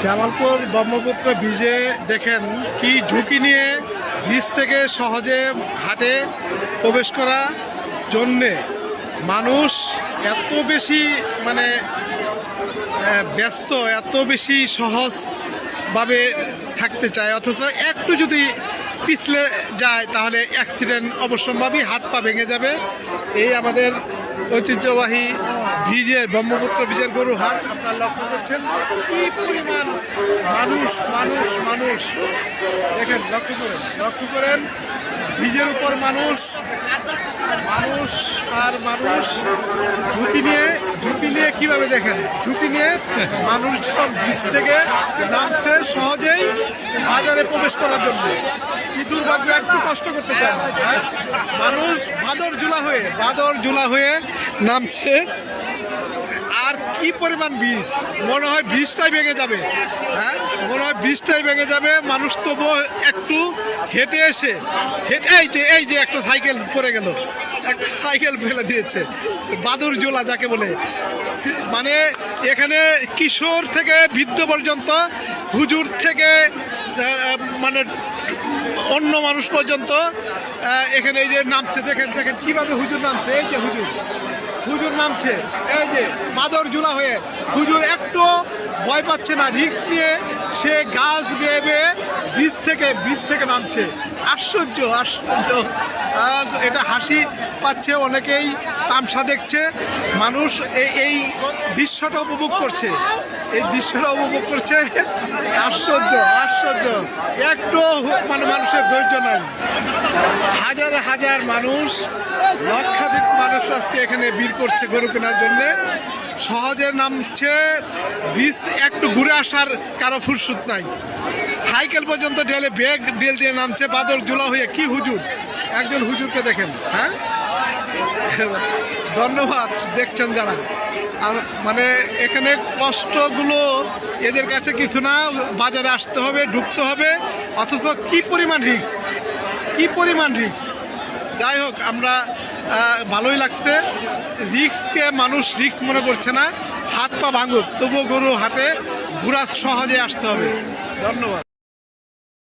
জামালপুর ব্রহ্মপুত্র ব্রিজে দেখেন কি ঝুঁকি নিয়ে ব্রিজ থেকে সহজে হাটে প্রবেশ করা জন্যে মানুষ এত বেশি ব্যস্ত, এত বেশি সহজভাবে থাকতে চায়, অথচ একটু যদি পিছলে যায় তাহলে অ্যাক্সিডেন্ট অবশ্যম্ভাবী, হাত পা ভেঙে যাবে। এই আমাদের ঐতিহ্যবাহী ব্রিজের ব্রহ্মপুত্র ব্রিজের গরুহাট আপনারা লক্ষ্য করছেন কি পরিমাণ মানুষ মানুষ মানুষ দেখেন, লক্ষ্য করেন ব্রিজের উপর মানুষ মানুষ আর মানুষ ঝুঁকি নিয়ে কিভাবে দেখেন, ঝুঁকি নিয়ে মানুষ যখন ব্রিজ থেকে নামছে সহজেই বাজারে প্রবেশ করার জন্য। কি দুর্ভাগ্য, একটু কষ্ট করতে চায় না, হ্যাঁ? মানুষ বাদর জুলা হয়ে নামছে। আর কি পরিমাণ ব্রিজ, মনে হয় ব্রিজটাই ভেঙে যাবে, হ্যাঁ মনে হয় ব্রিজটাই ভেঙে যাবে। মানুষ তবুও একটু হেঁটে এসে এই যে একটা সাইকেল পড়ে গেল, একটা সাইকেল ফেলে দিয়েছে, বাদুর জোলা যাকে বলে। মানে এখানে কিশোর থেকে বৃদ্ধ পর্যন্ত, হুজুর থেকে অন্য মানুষ পর্যন্ত এখানে এই যে নামছে, দেখেন কিভাবে হুজুর নামছে। এই যে হুজুর নামছে, এই যে বাদর জুলা হয়ে হুজুর একটু ভয় পাচ্ছে না, রিস্ক নিয়ে সে গাছ বেয়ে ব্রিজ থেকে নামছে। আশ্চর্য, এটা হাসি পাচ্ছে, অনেকেই তামসা দেখছে, মানুষ এই দৃশ্যটা উপভোগ করছে, আশ্চর্য, একটু মানুষের ধৈর্য নাই। হাজার মানুষ, লক্ষাধিক মানুষ আজকে এখানে ভিড় করছে গরু কেনার জন্য। সহজে নামছে, ব্রিজ একটু ঘুরে আসার কারো ফুরসত নাই, সাইকেল পর্যন্ত ব্যাগ দিয়ে নামছে বাদর জুলা হয়ে। কি হুজুর, একজন হুজুরকে দেখেন, হ্যাঁ ধন্যবাদ দেখছেন যারা। আর এখানে কষ্টগুলো এদের কাছে কিছু না, বাজারে আসতে হবে, ঢুকতে হবে, অথচ কি পরিমাণ রিস্ক। যাই হোক, আমরা ভালোই লাগছে, রিস্ককে মানুষ রিস্ক মনে করছে না, হাত পা ভাঙুক তবুও গরু হাটে ঘোরা সহজে আসতে হবে। ধন্যবাদ।